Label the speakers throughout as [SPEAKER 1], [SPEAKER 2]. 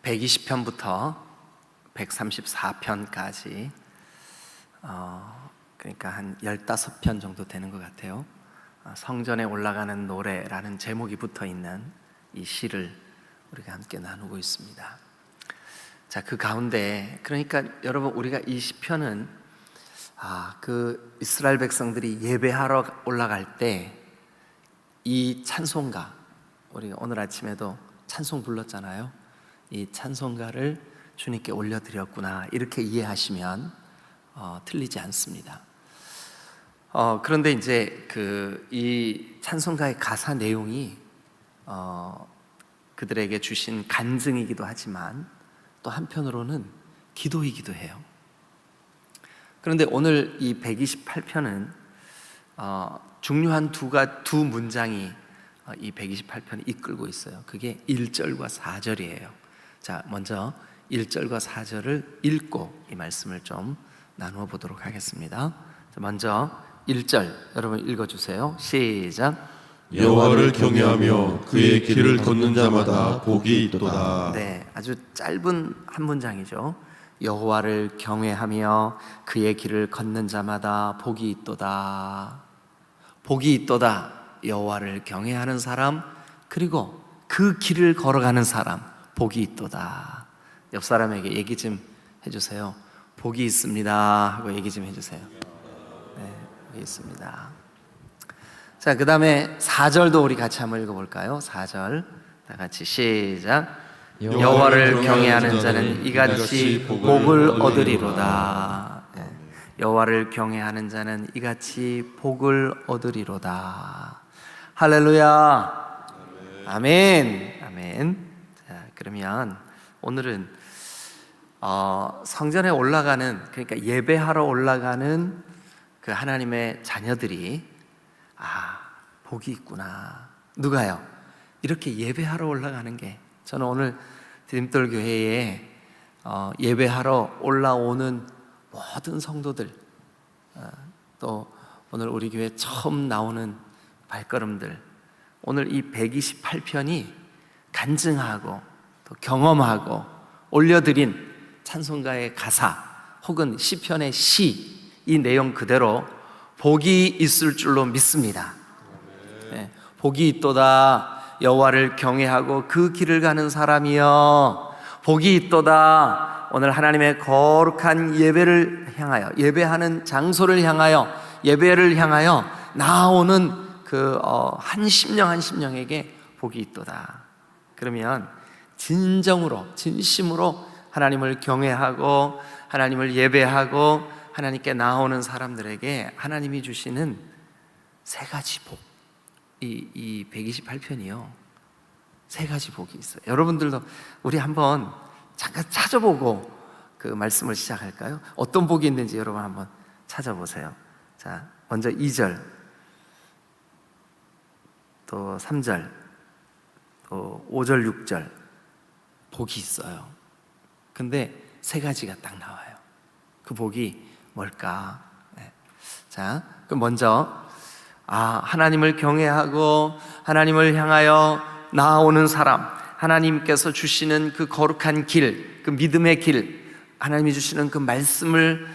[SPEAKER 1] 120편부터 134편까지 그러니까 한 15편 정도 되는 것 같아요. 성전에 올라가는 노래라는 제목이 붙어 있는 이 시를 우리가 함께 나누고 있습니다. 자, 그 가운데 그러니까 여러분, 우리가 이 시편은 그 이스라엘 백성들이 예배하러 올라갈 때 이 찬송가, 우리가 오늘 아침에도 찬송 불렀잖아요. 이 찬송가를 주님께 올려드렸구나, 이렇게 이해하시면 틀리지 않습니다. 그런데 이제 이 찬송가의 가사 내용이 그들에게 주신 간증이기도 하지만 또 한편으로는 기도이기도 해요. 그런데 오늘 이 128편은 중요한 두 문장이 이 128편을 이끌고 있어요. 그게 1절과 4절이에요. 자, 먼저 1절과 4절을 읽고 이 말씀을 좀 나누어 보도록 하겠습니다. 먼저 1절 여러분 읽어주세요. 시작.
[SPEAKER 2] 여호와를 경외하며 그의 길을 걷는 자마다 복이 있도다.
[SPEAKER 1] 네, 아주 짧은 한 문장이죠. 여호와를 경외하며 그의 길을 걷는 자마다 복이 있도다. 복이 있도다. 여호와를 경외하는 사람, 그리고 그 길을 걸어가는 사람, 복이 있도다. 옆 사람에게 얘기 좀 해주세요. 복이 있습니다 하고 얘기 좀 해주세요. 네, 복이 있습니다. 자, 그 다음에 4절도 우리 같이 한번 읽어볼까요? 4절 다 같이 시작. 여호와를 경외하는 자는 이같이 복을 얻으리로다. 여호와를 경외하는 자는 이같이 복을 얻으리로다. 할렐루야. 아멘. 아멘. 자, 그러면 오늘은 성전에 올라가는, 그러니까 예배하러 올라가는 그 하나님의 자녀들이 복이 있구나. 누가요? 이렇게 예배하러 올라가는 게, 저는 오늘 디딤돌 교회에 예배하러 올라오는 모든 성도들, 또 오늘 우리 교회 처음 나오는 발걸음들, 오늘 이 128편이 간증하고 또 경험하고 올려드린 찬송가의 가사 혹은 시편의 시, 이 내용 그대로 복이 있을 줄로 믿습니다. 네, 복이 있도다. 여호와를 경외하고 그 길을 가는 사람이여, 복이 있도다. 오늘 하나님의 거룩한 예배를 향하여, 예배하는 장소를 향하여, 예배를 향하여 나오는 한 심령 한 심령에게 복이 있도다. 그러면 진정으로, 진심으로 하나님을 경외하고 하나님을 예배하고 하나님께 나오는 사람들에게 하나님이 주시는 세 가지 복, 이 128편이요, 세 가지 복이 있어요. 여러분들도 우리 한번 잠깐 찾아보고 그 말씀을 시작할까요? 어떤 복이 있는지 여러분 한번 찾아보세요. 자, 먼저 2절, 또 3절, 또 5절, 6절 복이 있어요. 근데 세 가지가 딱 나와요. 그 복이 뭘까? 네. 자, 그럼 먼저 하나님을 경외하고 하나님을 향하여 나아오는 사람, 하나님께서 주시는 그 거룩한 길, 그 믿음의 길, 하나님이 주시는 그 말씀을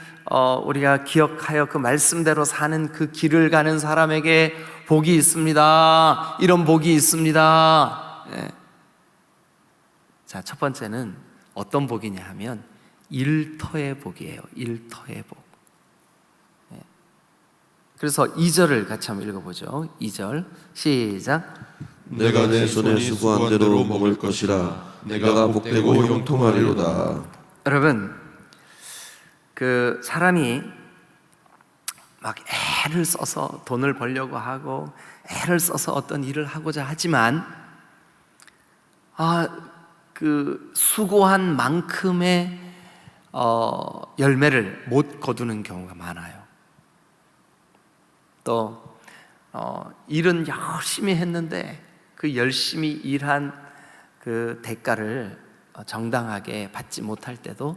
[SPEAKER 1] 우리가 기억하여 그 말씀대로 사는 그 길을 가는 사람에게 복이 있습니다. 이런 복이 있습니다. 네. 자, 첫 번째는 어떤 복이냐 하면 일터의 복이에요. 일터의 복. 네. 그래서 2절을 같이 한번 읽어보죠. 2절 시작.
[SPEAKER 2] 내가 내 손에 수고한 대로 먹을 것이라. 내가 복되고 형통하리로다.
[SPEAKER 1] 여러분, 그 사람이 막 애를 써서 돈을 벌려고 하고 애를 써서 어떤 일을 하고자 하지만 그 수고한 만큼의 열매를 못 거두는 경우가 많아요. 또 일은 열심히 했는데 그 열심히 일한 그 대가를 정당하게 받지 못할 때도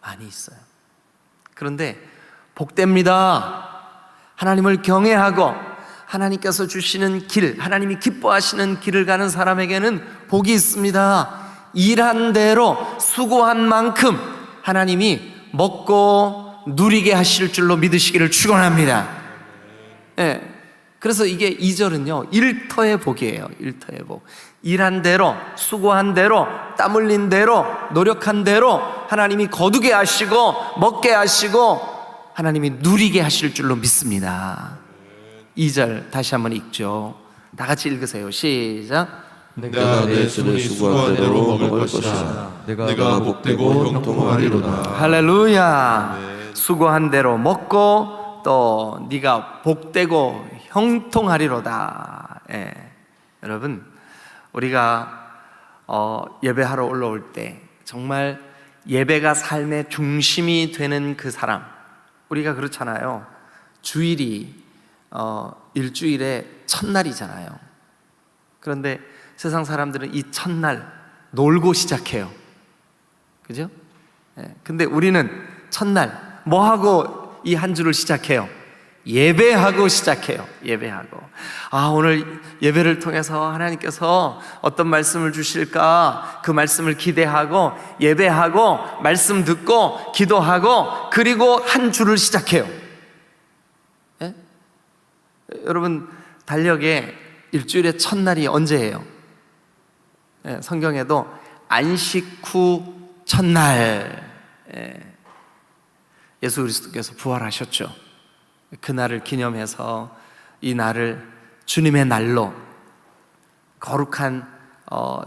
[SPEAKER 1] 많이 있어요. 그런데 복됩니다. 하나님을 경외하고 하나님께서 주시는 길, 하나님이 기뻐하시는 길을 가는 사람에게는 복이 있습니다. 일한 대로 수고한 만큼 하나님이 먹고 누리게 하실 줄로 믿으시기를 축원합니다. 예. 그래서 이게 2절은요 일터의 복이에요. 일터의 복. 일한 대로, 수고한 대로, 땀 흘린 대로, 노력한 대로 하나님이 거두게 하시고 먹게 하시고 하나님이 누리게 하실 줄로 믿습니다. 2절 다시 한번 읽죠. 다 같이 읽으세요. 시작.
[SPEAKER 2] 내가 내 손이 수고한 대로 먹을 것이라. 내가 복되고 형통하리로다.
[SPEAKER 1] 할렐루야. 수고한 대로 먹고 또 네가 복되고 형통하리로다. 예. 여러분, 우리가 예배하러 올라올 때 정말 예배가 삶의 중심이 되는 그 사람, 우리가 그렇잖아요. 주일이 일주일의 첫날이잖아요. 그런데 세상 사람들은 이 첫날 놀고 시작해요. 그죠? 예. 근데 우리는 첫날 뭐 하고 이 한 주를 시작해요? 예배하고 시작해요. 예배하고. 오늘 예배를 통해서 하나님께서 어떤 말씀을 주실까? 그 말씀을 기대하고 예배하고 말씀 듣고 기도하고 그리고 한 주를 시작해요. 예? 여러분, 달력에 일주일의 첫날이 언제예요? 예, 성경에도 안식 후 첫날, 예수 그리스도께서 부활하셨죠. 그날을 기념해서 이 날을 주님의 날로, 거룩한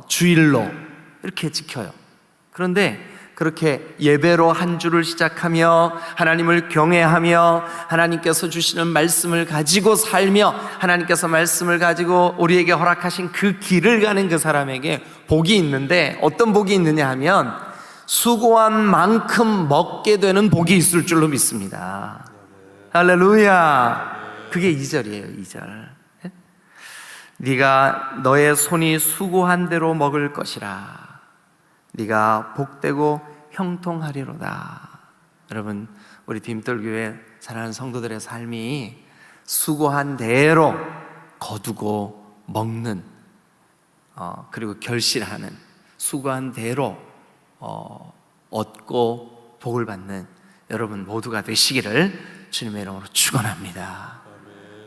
[SPEAKER 1] 주일로 이렇게 지켜요. 그런데 그렇게 예배로 한 주를 시작하며 하나님을 경외하며 하나님께서 주시는 말씀을 가지고 살며 하나님께서 말씀을 가지고 우리에게 허락하신 그 길을 가는 그 사람에게 복이 있는데, 어떤 복이 있느냐 하면 수고한 만큼 먹게 되는 복이 있을 줄로 믿습니다. 할렐루야. 그게 2절이에요. 2절. 네가 너의 손이 수고한 대로 먹을 것이라. 네가 복되고 형통하리로다. 여러분, 우리 딤돌교회 사랑하는 성도들의 삶이 수고한 대로 거두고 먹는, 그리고 결실하는, 수고한 대로 얻고 복을 받는 여러분 모두가 되시기를 주님의 이름으로 축원합니다.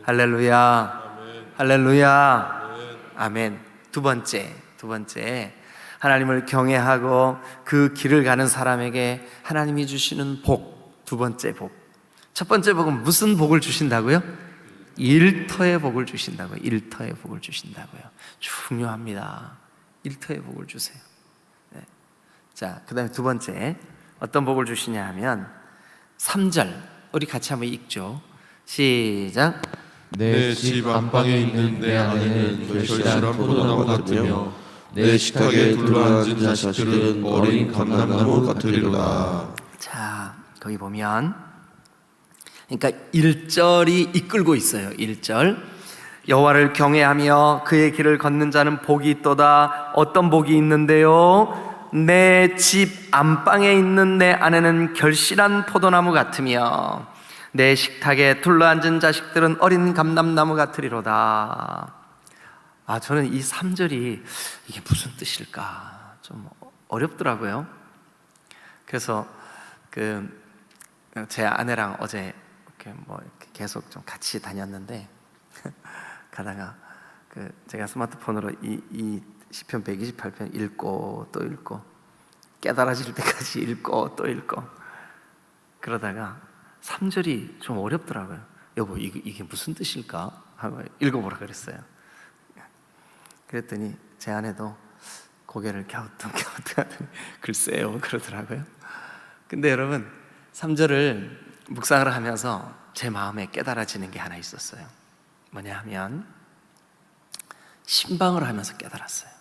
[SPEAKER 1] 할렐루야. 할렐루야. 아멘. 두 번째, 하나님을 경외하고 그 길을 가는 사람에게 하나님이 주시는 복, 두 번째 복. 첫 번째 복은 무슨 복을 주신다고요? 일터의 복을 주신다고요. 일터의 복을 주신다고요. 중요합니다. 일터의 복을 주세요. 네. 자, 그 다음에 두 번째 어떤 복을 주시냐 하면 3절, 우리 같이 한번 읽죠. 시작.
[SPEAKER 2] 내 집 안방에 있는 내 아내는 결실한 포도나무 같으며 내 식탁에 둘러앉은 자식들은 어린 감람나무 같으리로다.
[SPEAKER 1] 자, 거기 보면, 그러니까 1절이 이끌고 있어요. 1절. 여호와를 경외하며 그의 길을 걷는 자는 복이 있도다. 어떤 복이 있는데요? 내 집 안방에 있는 내 아내는 결실한 포도나무 같으며 내 식탁에 둘러앉은 자식들은 어린 감람나무 같으리로다. 저는 이 3절이 이게 무슨 뜻일까 좀 어렵더라고요. 그래서 제 아내랑 어제 이렇게 계속 좀 같이 다녔는데 가다가 제가 스마트폰으로 이 시편 128편 읽고 또 읽고 깨달아질 때까지 읽고 또 읽고 그러다가 3절이 좀 어렵더라고요. 여보, 이게 무슨 뜻일까 하고 읽어보라 그랬어요. 그랬더니 제 아내도 고개를 갸우뚱갸우뚱하더니 글쎄요 그러더라고요. 근데 여러분, 3절을 묵상을 하면서 제 마음에 깨달아지는 게 하나 있었어요. 뭐냐 하면 신방을 하면서 깨달았어요.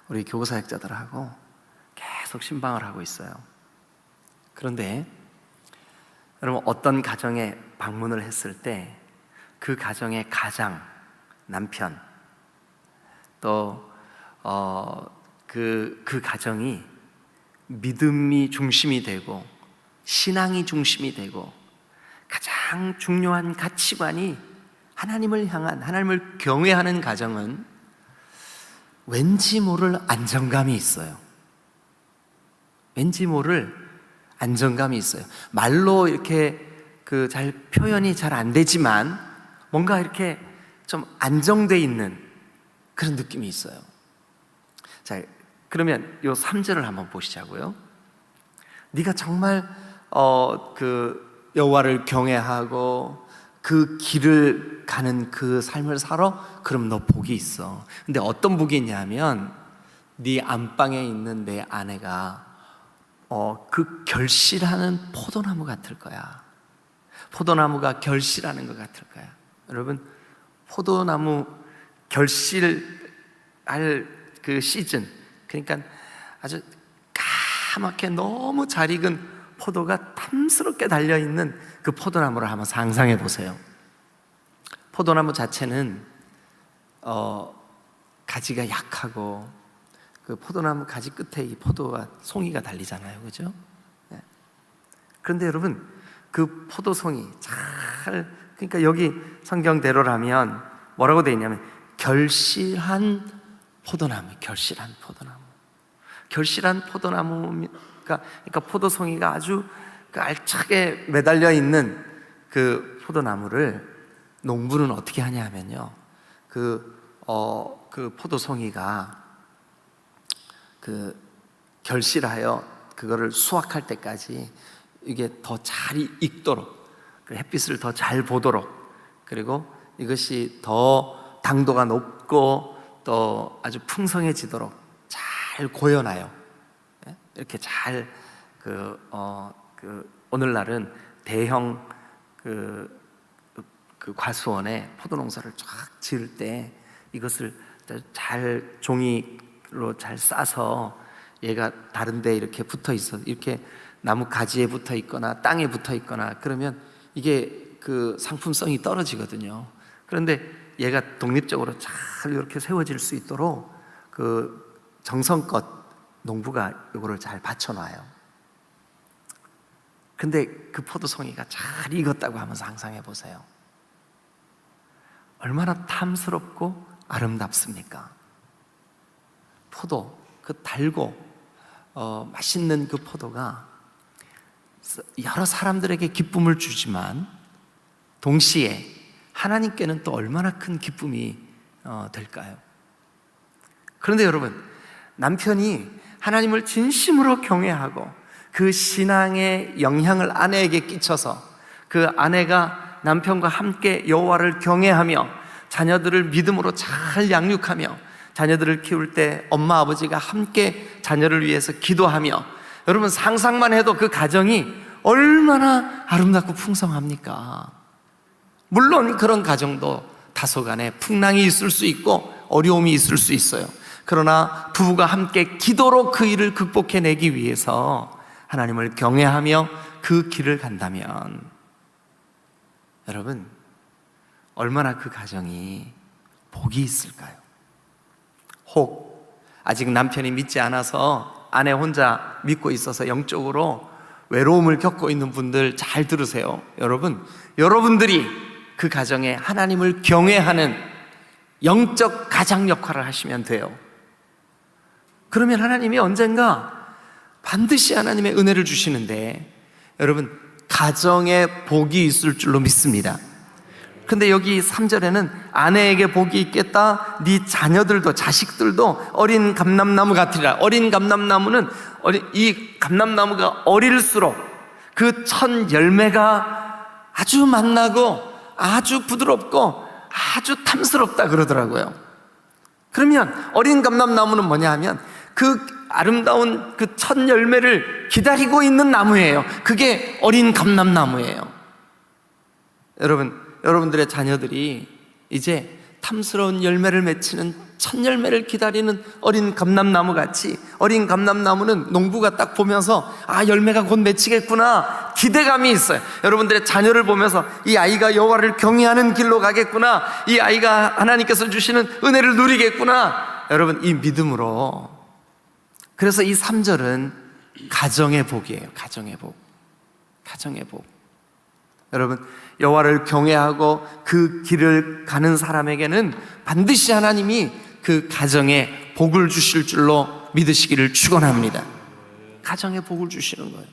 [SPEAKER 1] 우리 교구사역자들하고 계속 신방을 하고 있어요. 그런데 여러분, 어떤 가정에 방문을 했을 때 그 가정의 가장, 남편, 또 그 가정이 믿음이 중심이 되고 신앙이 중심이 되고 가장 중요한 가치관이 하나님을 향한, 하나님을 경외하는 가정은 왠지 모를 안정감이 있어요. 왠지 모를 안정감이 있어요. 말로 이렇게 잘 표현이 잘 안 되지만 뭔가 이렇게 좀 안정돼 있는 그런 느낌이 있어요. 자, 그러면 요 3절을 한번 보시자고요. 네가 정말 여호와를 경외하고 그 길을 가는 그 삶을 살아? 그럼 너 복이 있어. 근데 어떤 복이 있냐면 네 안방에 있는 내 아내가 그 결실하는 포도나무 같을 거야. 포도나무가 결실하는 것 같을 거야. 여러분, 포도나무 결실할 그 시즌, 그러니까 아주 까맣게 너무 잘 익은 포도가 탐스럽게 달려있는 그 포도나무를 한번 상상해 보세요. 포도나무 자체는 가지가 약하고 그 포도나무 가지 끝에 이 포도가 송이가 달리잖아요, 그죠? 네. 그런데 여러분, 그 포도송이 그러니까 여기 성경대로라면 뭐라고 되어 있냐면 결실한 포도나무, 결실한 포도나무. 결실한 포도나무가, 그러니까 포도송이가 아주 알차게 매달려 있는 그 포도나무를 농부는 어떻게 하냐면요, 그 포도송이가 결실하여 그거를 수확할 때까지 이게 더 잘 익도록, 햇빛을 더 잘 보도록, 그리고 이것이 더 당도가 높고 또 아주 풍성해지도록 잘 고여놔요. 이렇게 잘 오늘날은 대형 과수원에 포도농사를 쫙 지을 때 이것을 잘 종이로 잘 싸서 얘가 다른데 이렇게 붙어 있어, 이렇게 나무 가지에 붙어 있거나 땅에 붙어 있거나 그러면 이게 그 상품성이 떨어지거든요. 그런데 얘가 독립적으로 잘 이렇게 세워질 수 있도록 그 정성껏 농부가 이거를 잘 받쳐놔요. 근데 그 포도송이가 잘 익었다고 하면서 상상해 보세요. 얼마나 탐스럽고 아름답습니까? 포도, 그 달고 맛있는 그 포도가 여러 사람들에게 기쁨을 주지만 동시에 하나님께는 또 얼마나 큰 기쁨이 될까요? 그런데 여러분, 남편이 하나님을 진심으로 경외하고 그 신앙의 영향을 아내에게 끼쳐서 그 아내가 남편과 함께 여호와를 경외하며 자녀들을 믿음으로 잘 양육하며 자녀들을 키울 때 엄마 아버지가 함께 자녀를 위해서 기도하며, 여러분 상상만 해도 그 가정이 얼마나 아름답고 풍성합니까? 물론 그런 가정도 다소간에 풍랑이 있을 수 있고 어려움이 있을 수 있어요. 그러나 부부가 함께 기도로 그 일을 극복해내기 위해서 하나님을 경외하며 그 길을 간다면 여러분, 얼마나 그 가정이 복이 있을까요? 혹 아직 남편이 믿지 않아서 아내 혼자 믿고 있어서 영적으로 외로움을 겪고 있는 분들 잘 들으세요. 여러분들이 그 가정에 하나님을 경외하는 영적 가장 역할을 하시면 돼요. 그러면 하나님이 언젠가 반드시 하나님의 은혜를 주시는데, 여러분 가정에 복이 있을 줄로 믿습니다. 근데 여기 3절에는 아내에게 복이 있겠다, 네 자녀들도 자식들도 어린 감람나무 같으리라. 어린 감람나무는 이 감람나무가 어릴수록 그 첫 열매가 아주 맛나고 아주 부드럽고 아주 탐스럽다 그러더라고요. 그러면 어린 감람나무는 뭐냐 하면 그 아름다운 그 첫 열매를 기다리고 있는 나무예요. 그게 어린 감람나무예요. 여러분들의 자녀들이 이제 탐스러운 열매를 맺히는 첫 열매를 기다리는 어린 감람나무 같이, 어린 감람나무는 농부가 딱 보면서 열매가 곧 맺히겠구나 기대감이 있어요. 여러분들의 자녀를 보면서 이 아이가 여호와를 경외하는 길로 가겠구나, 이 아이가 하나님께서 주시는 은혜를 누리겠구나, 여러분 이 믿음으로. 그래서 이 3절은 가정의 복이에요. 가정의 복. 가정의 복. 여러분, 여호와를 경외하고 그 길을 가는 사람에게는 반드시 하나님이 그 가정에 복을 주실 줄로 믿으시기를 축원합니다. 가정에 복을 주시는 거예요.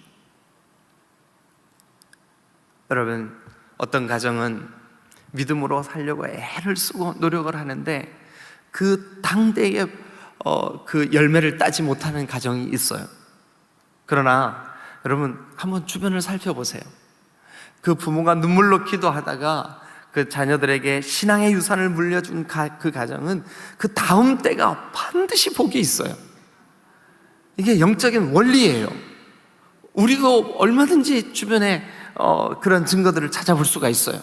[SPEAKER 1] 여러분, 어떤 가정은 믿음으로 살려고 애를 쓰고 노력을 하는데 그 당대에 그 열매를 따지 못하는 가정이 있어요. 그러나 여러분, 한번 주변을 살펴보세요. 그 부모가 눈물로 기도하다가 그 자녀들에게 신앙의 유산을 물려준 그 가정은 그 다음 때가 반드시 복이 있어요. 이게 영적인 원리예요. 우리도 얼마든지 주변에 그런 증거들을 찾아볼 수가 있어요.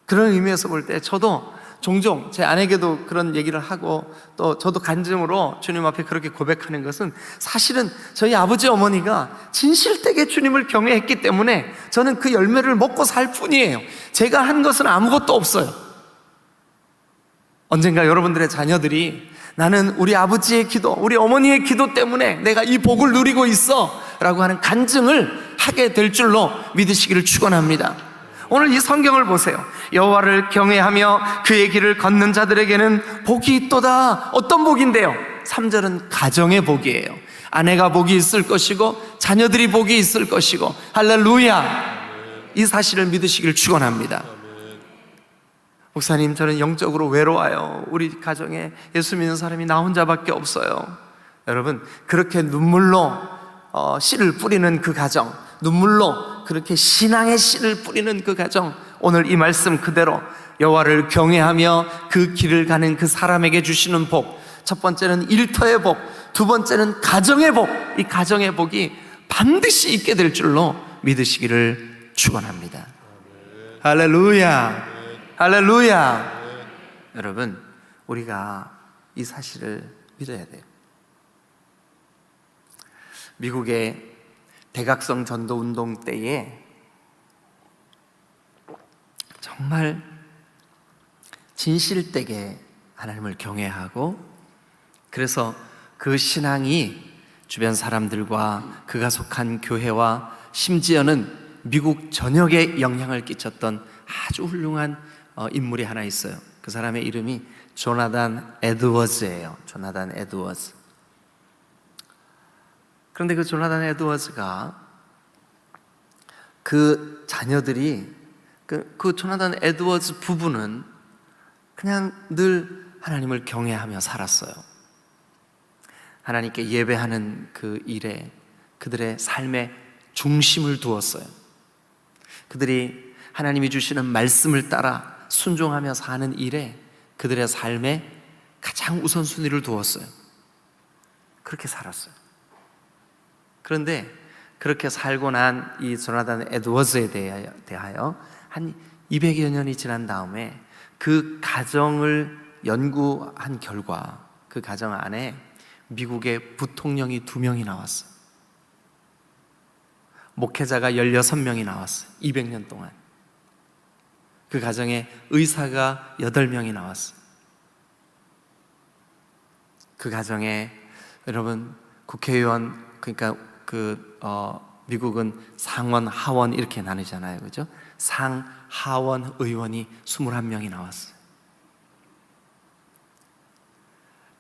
[SPEAKER 1] 그런 의미에서 볼 때 저도 종종 제 아내에게도 그런 얘기를 하고 또 저도 간증으로 주님 앞에 그렇게 고백하는 것은 사실은 저희 아버지 어머니가 진실되게 주님을 경외했기 때문에 저는 그 열매를 먹고 살 뿐이에요. 제가 한 것은 아무것도 없어요. 언젠가 여러분들의 자녀들이 나는 우리 아버지의 기도, 우리 어머니의 기도 때문에 내가 이 복을 누리고 있어 라고 하는 간증을 하게 될 줄로 믿으시기를 축원합니다. 오늘 이 성경을 보세요. 여호와를 경외하며 그의 길을 걷는 자들에게는 복이 있도다. 어떤 복인데요? 3절은 가정의 복이에요. 아내가 복이 있을 것이고 자녀들이 복이 있을 것이고, 할렐루야. 이 사실을 믿으시기를 축원합니다. 목사님, 저는 영적으로 외로워요. 우리 가정에 예수 믿는 사람이 나 혼자밖에 없어요. 여러분, 그렇게 눈물로 씨를 뿌리는 그 가정, 눈물로 그렇게 신앙의 씨를 뿌리는 그 가정, 오늘 이 말씀 그대로 여호와를 경외하며 그 길을 가는 그 사람에게 주시는 복, 첫 번째는 일터의 복, 두 번째는 가정의 복, 이 가정의 복이 반드시 있게 될 줄로 믿으시기를 축원합니다. 할렐루야, 할렐루야. 여러분, 우리가 이 사실을 믿어야 돼요. 미국의 대각성 전도 운동 때에 정말 진실되게 하나님을 경외하고, 그래서 그 신앙이 주변 사람들과 그가 속한 교회와 심지어는 미국 전역에 영향을 끼쳤던 아주 훌륭한 인물이 하나 있어요. 그 사람의 이름이 조나단 에드워즈예요. 조나단 에드워즈. 그런데 그 조나단 에드워즈가 그 자녀들이 그 조나단 에드워즈 부부는 그냥 늘 하나님을 경외하며 살았어요. 하나님께 예배하는 그 일에 그들의 삶의 중심을 두었어요. 그들이 하나님이 주시는 말씀을 따라 순종하며 사는 일에 그들의 삶에 가장 우선순위를 두었어요. 그렇게 살았어요. 그런데 그렇게 살고 난 이 조나단 에드워즈에 대하여 한 200여 년이 지난 다음에 그 가정을 연구한 결과 그 가정 안에 미국의 부통령이 2명이 나왔어요. 목회자가 16명이 나왔어요. 200년 동안. 그 가정에 의사가 8명이 나왔어요. 그 가정에 여러분 국회의원, 그러니까 미국은 상원, 하원 이렇게 나누잖아요. 그죠? 상, 하원 의원이 21명이 나왔어요.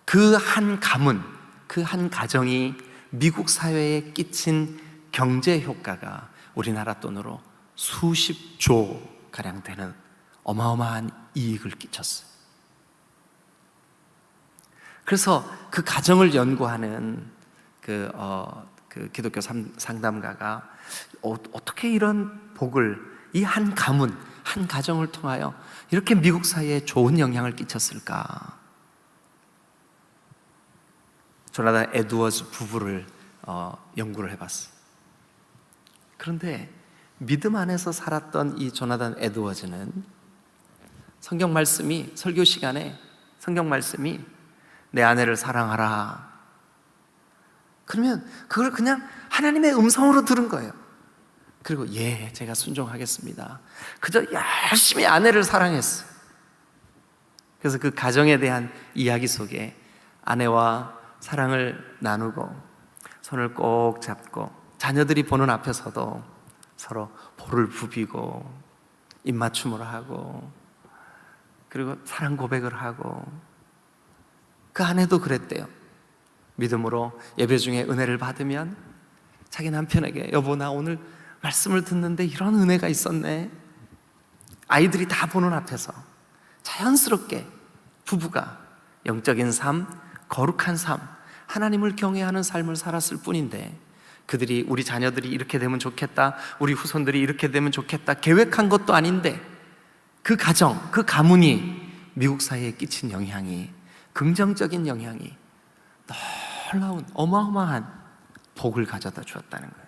[SPEAKER 1] 그 한 가문, 그 한 가정이 미국 사회에 끼친 경제 효과가 우리나라 돈으로 수십조 가량 되는 어마어마한 이익을 끼쳤어요. 그래서 그 가정을 연구하는 그 기독교 상담가가 어떻게 이런 복을 이 한 가문, 한 가정을 통하여 이렇게 미국 사회에 좋은 영향을 끼쳤을까? 조나단 에드워즈 부부를 연구를 해봤어요. 그런데 믿음 안에서 살았던 이 조나단 에드워즈는 성경 말씀이, 설교 시간에 성경 말씀이 내 아내를 사랑하라, 그러면 그걸 그냥 하나님의 음성으로 들은 거예요. 그리고 예, 제가 순종하겠습니다. 그저 열심히 아내를 사랑했어요. 그래서 그 가정에 대한 이야기 속에 아내와 사랑을 나누고 손을 꼭 잡고 자녀들이 보는 앞에서도 서로 볼을 부비고 입맞춤을 하고 그리고 사랑 고백을 하고 그 아내도 그랬대요. 믿음으로 예배 중에 은혜를 받으면 자기 남편에게 여보 나 오늘 말씀을 듣는데 이런 은혜가 있었네. 아이들이 다 보는 앞에서 자연스럽게 부부가 영적인 삶, 거룩한 삶, 하나님을 경외하는 삶을 살았을 뿐인데 그들이 우리 자녀들이 이렇게 되면 좋겠다, 우리 후손들이 이렇게 되면 좋겠다 계획한 것도 아닌데 그 가정, 그 가문이 미국 사회에 끼친 영향이, 긍정적인 영향이 놀라운 어마어마한 복을 가져다 주었다는 거예요.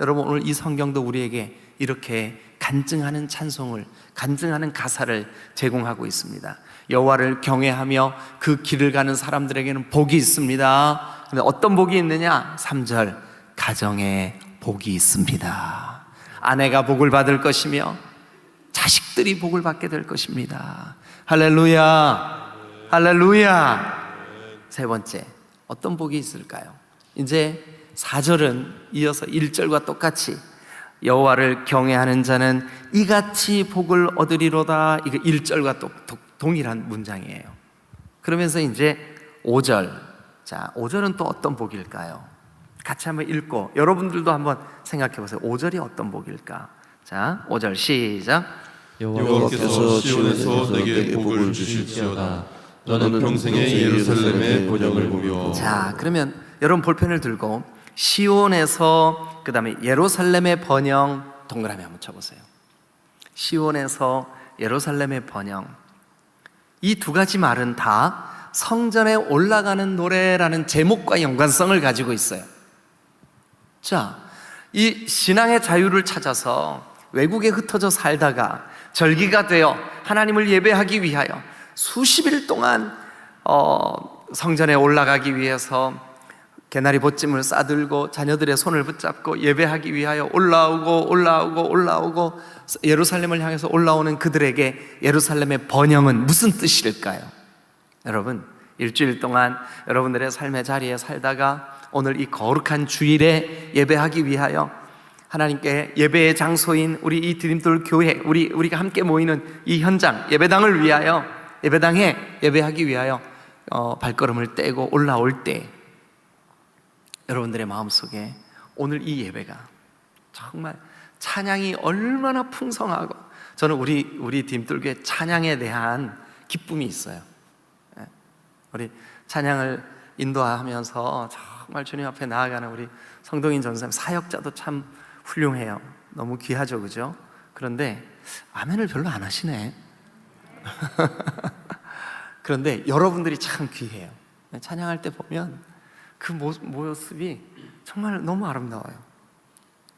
[SPEAKER 1] 여러분 오늘 이 성경도 우리에게 이렇게 간증하는 찬송을, 간증하는 가사를 제공하고 있습니다. 여호와를 경외하며 그 길을 가는 사람들에게는 복이 있습니다. 근데 어떤 복이 있느냐? 3절 가정에 복이 있습니다. 아내가 복을 받을 것이며 자식들이 복을 받게 될 것입니다. 할렐루야, 할렐루야. 세 번째 어떤 복이 있을까요? 이제 4절은 이어서 1절과 똑같이 여호와를 경외하는 자는 이같이 복을 얻으리로다. 이거 1절과 동일한 문장이에요. 그러면서 이제 5절, 자 5절은 또 어떤 복일까요? 같이 한번 읽고 여러분들도 한번 생각해 보세요. 5절이 어떤 복일까? 자 5절 시작.
[SPEAKER 2] 여호와께서 시온에서 내게 복을 주실지어다. 너는 평생에 예루살렘의 번영을 보며.
[SPEAKER 1] 자 그러면 여러분 볼펜을 들고 시온에서 그 다음에 예루살렘의 번영 동그라미 한번 쳐보세요. 시온에서 예루살렘의 번영, 이 두 가지 말은 다 성전에 올라가는 노래라는 제목과 연관성을 가지고 있어요. 자, 이 신앙의 자유를 찾아서 외국에 흩어져 살다가 절기가 되어 하나님을 예배하기 위하여 수십 일 동안 성전에 올라가기 위해서 개나리 보찜을 싸들고 자녀들의 손을 붙잡고 예배하기 위하여 올라오고 예루살렘을 향해서 올라오는 그들에게 예루살렘의 번영은 무슨 뜻일까요? 여러분 일주일 동안 여러분들의 삶의 자리에 살다가 오늘 이 거룩한 주일에 예배하기 위하여 하나님께 예배의 장소인 우리 이 디딤돌 교회, 우리가 함께 모이는 이 현장 예배당을 위하여, 예배당에 예배하기 위하여 발걸음을 떼고 올라올 때 여러분들의 마음속에 오늘 이 예배가 정말 찬양이 얼마나 풍성하고, 저는 우리 디딤돌교회 찬양에 대한 기쁨이 있어요. 우리 찬양을 인도하면서 정말 주님 앞에 나아가는 우리 성동인 전사님 사역자도 참 훌륭해요. 너무 귀하죠, 그죠? 그런데 아멘을 별로 안 하시네. 그런데 여러분들이 참 귀해요. 찬양할 때 보면 그 모습이 정말 너무 아름다워요.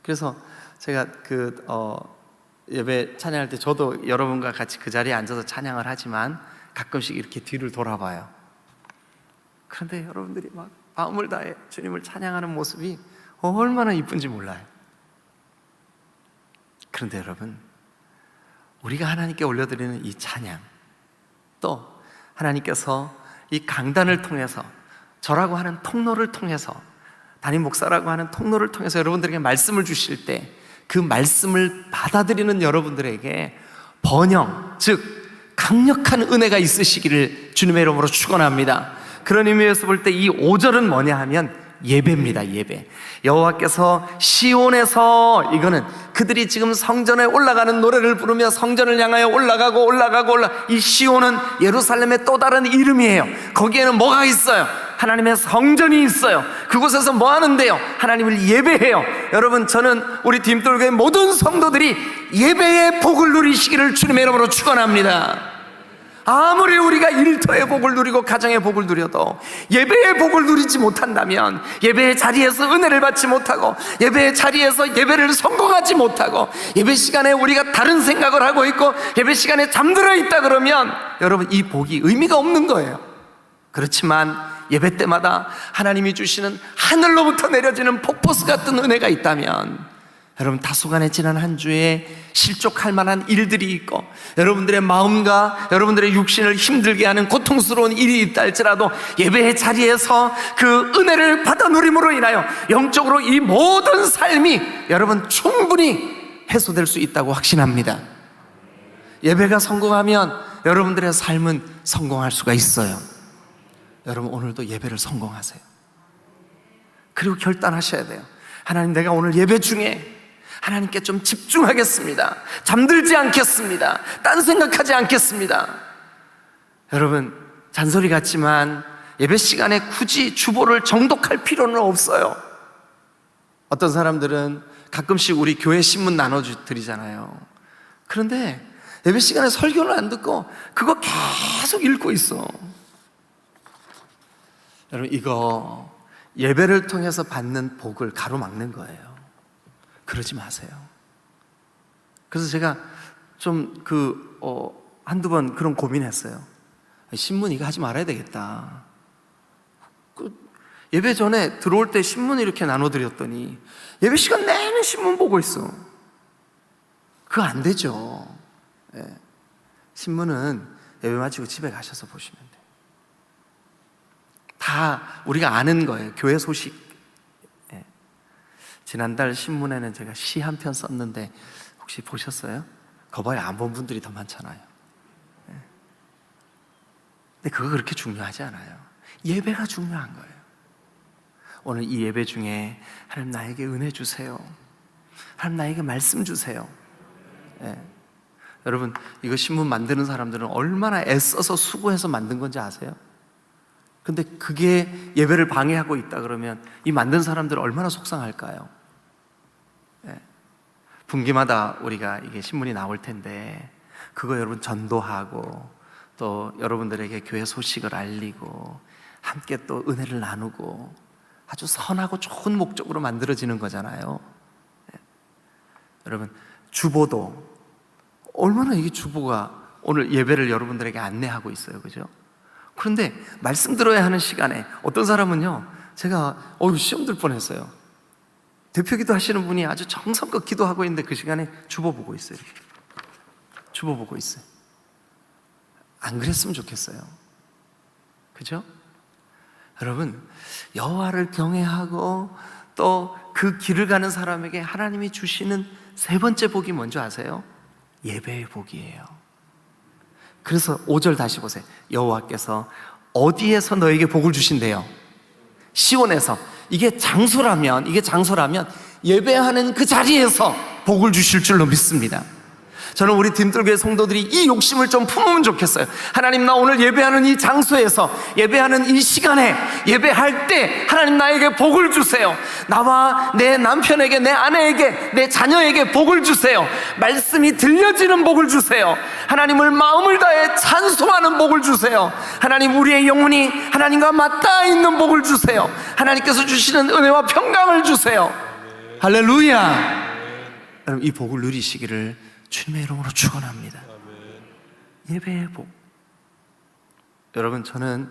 [SPEAKER 1] 그래서 제가 예배 찬양할 때 저도 여러분과 같이 그 자리에 앉아서 찬양을 하지만 가끔씩 이렇게 뒤를 돌아봐요. 그런데 여러분들이 막 마음을 다해 주님을 찬양하는 모습이 얼마나 이쁜지 몰라요. 그런데 여러분, 우리가 하나님께 올려드리는 이 찬양, 또 하나님께서 이 강단을 통해서, 저라고 하는 통로를 통해서, 담임 목사라고 하는 통로를 통해서 여러분들에게 말씀을 주실 때 그 말씀을 받아들이는 여러분들에게 번영, 즉 강력한 은혜가 있으시기를 주님의 이름으로 축원합니다. 그런 의미에서 볼 때 이 5절은 뭐냐 하면 예배입니다. 예배. 여호와께서 시온에서, 이거는 그들이 지금 성전에 올라가는 노래를 부르며 성전을 향하여 올라가고 이 시온은 예루살렘의 또 다른 이름이에요. 거기에는 뭐가 있어요? 하나님의 성전이 있어요. 그곳에서 뭐 하는데요? 하나님을 예배해요. 여러분, 저는 우리 디딤돌교회 모든 성도들이 예배의 복을 누리시기를 주님의 이름으로 축원합니다. 아무리 우리가 일터의 복을 누리고 가정의 복을 누려도 예배의 복을 누리지 못한다면, 예배의 자리에서 은혜를 받지 못하고, 예배의 자리에서 예배를 성공하지 못하고, 예배 시간에 우리가 다른 생각을 하고 있고 예배 시간에 잠들어 있다 그러면 여러분, 이 복이 의미가 없는 거예요. 그렇지만 예배 때마다 하나님이 주시는 하늘로부터 내려지는 폭포수 같은 은혜가 있다면, 여러분 다소간에 지난 한 주에 실족할 만한 일들이 있고 여러분들의 마음과 여러분들의 육신을 힘들게 하는 고통스러운 일이 있다 할지라도 예배의 자리에서 그 은혜를 받아 누림으로 인하여 영적으로 이 모든 삶이 여러분 충분히 해소될 수 있다고 확신합니다. 예배가 성공하면 여러분들의 삶은 성공할 수가 있어요. 여러분 오늘도 예배를 성공하세요. 그리고 결단하셔야 돼요. 하나님, 내가 오늘 예배 중에 하나님께 좀 집중하겠습니다. 잠들지 않겠습니다. 딴 생각하지 않겠습니다. 여러분, 잔소리 같지만 예배 시간에 굳이 주보를 정독할 필요는 없어요. 어떤 사람들은 가끔씩 우리 교회 신문 나눠드리잖아요. 그런데 예배 시간에 설교를 안 듣고 그거 계속 읽고 있어. 여러분, 이거 예배를 통해서 받는 복을 가로막는 거예요. 그러지 마세요. 그래서 제가 좀 한두 번 그런 고민했어요. 신문 이거 하지 말아야 되겠다. 예배 전에 들어올 때 신문 이렇게 나눠드렸더니 예배 시간 내내 신문 보고 있어. 그거 안 되죠. 예. 신문은 예배 마치고 집에 가셔서 보시면 돼요. 다 우리가 아는 거예요. 교회 소식. 예. 지난달 신문에는 제가 시 한 편 썼는데 혹시 보셨어요? 그거 봐야 안 본 분들이 더 많잖아요. 예. 근데 그거 그렇게 중요하지 않아요. 예배가 중요한 거예요. 오늘 이 예배 중에 하나님 나에게 은혜 주세요. 하나님 나에게 말씀 주세요. 예. 여러분, 이거 신문 만드는 사람들은 얼마나 애써서 수고해서 만든 건지 아세요? 근데 그게 예배를 방해하고 있다 그러면 이 만든 사람들은 얼마나 속상할까요? 예. 분기마다 우리가 이게 신문이 나올 텐데 그거 여러분 전도하고 또 여러분들에게 교회 소식을 알리고 함께 또 은혜를 나누고 아주 선하고 좋은 목적으로 만들어지는 거잖아요. 예. 여러분, 주보도 얼마나 이게 주보가 오늘 예배를 여러분들에게 안내하고 있어요. 그죠? 그런데 말씀 들어야 하는 시간에 어떤 사람은요, 제가 시험 들 뻔했어요. 대표기도 하시는 분이 아주 정성껏 기도하고 있는데 그 시간에 주보 보고 있어요. 주보 보고 있어요. 안 그랬으면 좋겠어요. 그죠? 여러분, 여호와를 경외하고 또 그 길을 가는 사람에게 하나님이 주시는 세 번째 복이 뭔지 아세요? 예배의 복이에요. 그래서 5절 다시 보세요. 여호와께서 어디에서 너에게 복을 주신대요? 시온에서. 이게 장소라면 예배하는 그 자리에서 복을 주실 줄로 믿습니다. 저는 우리 딤돌교회 성도들이 이 욕심을 좀 품으면 좋겠어요. 하나님, 나 오늘 예배하는 이 장소에서, 예배하는 이 시간에, 예배할 때 하나님 나에게 복을 주세요. 나와 내 남편에게, 내 아내에게, 내 자녀에게 복을 주세요. 말씀이 들려지는 복을 주세요. 하나님을 마음을 다해 찬송하는 복을 주세요. 하나님, 우리의 영혼이 하나님과 맞닿아 있는 복을 주세요. 하나님께서 주시는 은혜와 평강을 주세요. 할렐루야. 여러분, 이 복을 누리시기를 주님의 이름으로 축원합니다. 예배의 복. 여러분, 저는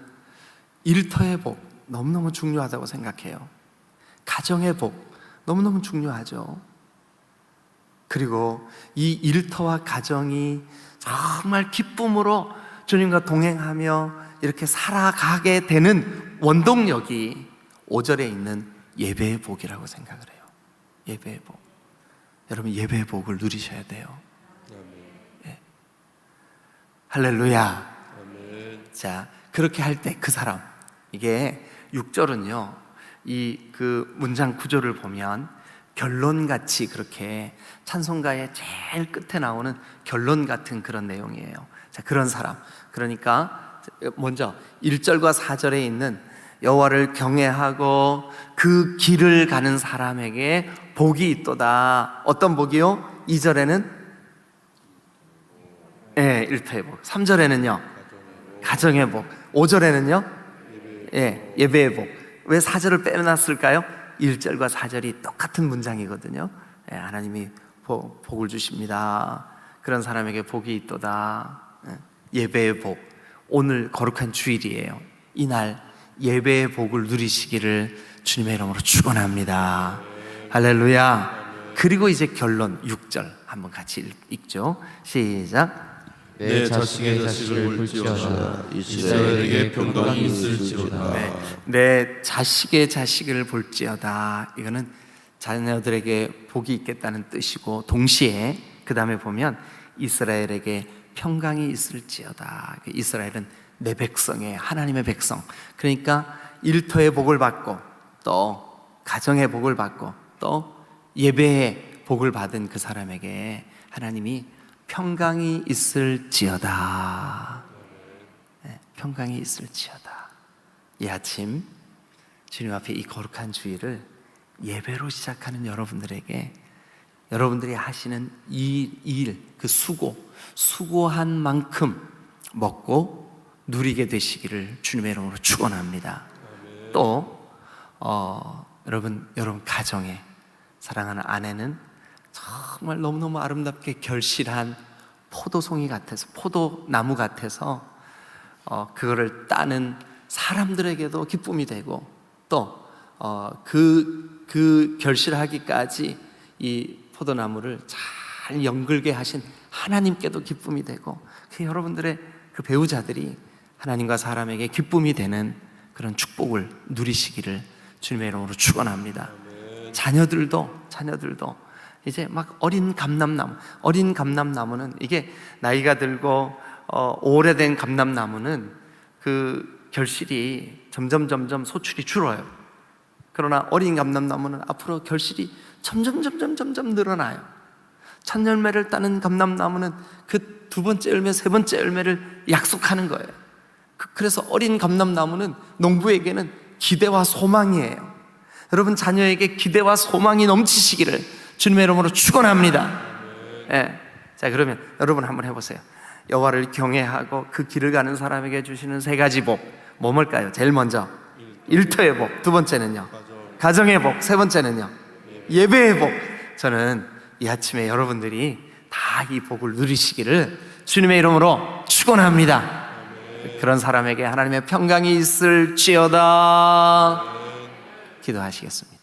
[SPEAKER 1] 일터의 복 너무너무 중요하다고 생각해요. 가정의 복 너무너무 중요하죠. 그리고 이 일터와 가정이 정말 기쁨으로 주님과 동행하며 이렇게 살아가게 되는 원동력이 5절에 있는 예배의 복이라고 생각을 해요. 예배의 복. 여러분, 예배의 복을 누리셔야 돼요. 예. 할렐루야. 자, 그렇게 할 때 그 사람, 이게 6절은요 이 그 문장 구조를 보면 결론같이 그렇게 찬송가의 제일 끝에 나오는 결론 같은 그런 내용이에요. 자, 그런 사람, 그러니까 먼저 1절과 4절에 있는 여호와를 경외하고 그 길을 가는 사람에게 복이 있도다. 어떤 복이요? 2절에는 일터의 복, 3절에는요 가정의 복, 5절에는요 예배의 복. 왜 4절을 빼놨을까요? 1절과 4절이 똑같은 문장이거든요. 하나님이 복을 주십니다. 그런 사람에게 복이 있도다. 예배의 복. 오늘 거룩한 주일이에요. 이날 예배의 복을 누리시기를 주님의 이름으로 축원합니다. 할렐루야. 그리고 이제 결론 6절 한번 같이 읽죠. 시작.
[SPEAKER 2] 내 자식의 자식을 볼지어다 이스라엘에게 평강이 있을지로다.
[SPEAKER 1] 내 자식의 자식을 볼지어다. 이거는 자녀들에게 복이 있겠다는 뜻이고, 동시에 그 다음에 보면 이스라엘에게 평강이 있을지어다. 이스라엘은 내 백성이에요. 하나님의 백성. 그러니까 일터의 복을 받고, 또 가정의 복을 받고, 또 예배의 복을 받은 그 사람에게 하나님이 평강이 있을지어다. 네, 평강이 있을지어다. 이 아침 주님 앞에 이 거룩한 주일을 예배로 시작하는 여러분들에게, 여러분들이 하시는 이 일, 그 수고한 만큼 먹고 누리게 되시기를 주님의 이름으로 축원합니다. 또 여러분 가정에 사랑하는 아내는 정말 너무너무 아름답게 결실한 포도송이 같아서, 포도나무 같아서 그거를 따는 사람들에게도 기쁨이 되고, 또 그 결실하기까지 이 포도나무를 잘 연글게 하신 하나님께도 기쁨이 되고, 그 여러분들의 그 배우자들이 하나님과 사람에게 기쁨이 되는 그런 축복을 누리시기를 주님의 이름으로 축원합니다. 자녀들도 이제 막 어린 감람나무는 이게 나이가 들고 오래된 감람나무는 그 결실이 점점 소출이 줄어요. 그러나 어린 감람나무는 앞으로 결실이 점점 늘어나요. 첫 열매를 따는 감람나무는 그 두 번째 열매, 세 번째 열매를 약속하는 거예요. 그래서 어린 감람나무는 농부에게는 기대와 소망이에요. 여러분 자녀에게 기대와 소망이 넘치시기를 주님의 이름으로 축원합니다. 예. 자, 그러면 여러분 한번 해보세요. 여호와를 경외하고 그 길을 가는 사람에게 주시는 세 가지 복, 뭘까요? 제일 먼저 일터의 복, 두 번째는요 가정의 복, 세 번째는요 예배의 복. 저는 이 아침에 여러분들이 다 이 복을 누리시기를 주님의 이름으로 축원합니다. 그런 사람에게 하나님의 평강이 있을지어다. 기도하시겠습니다.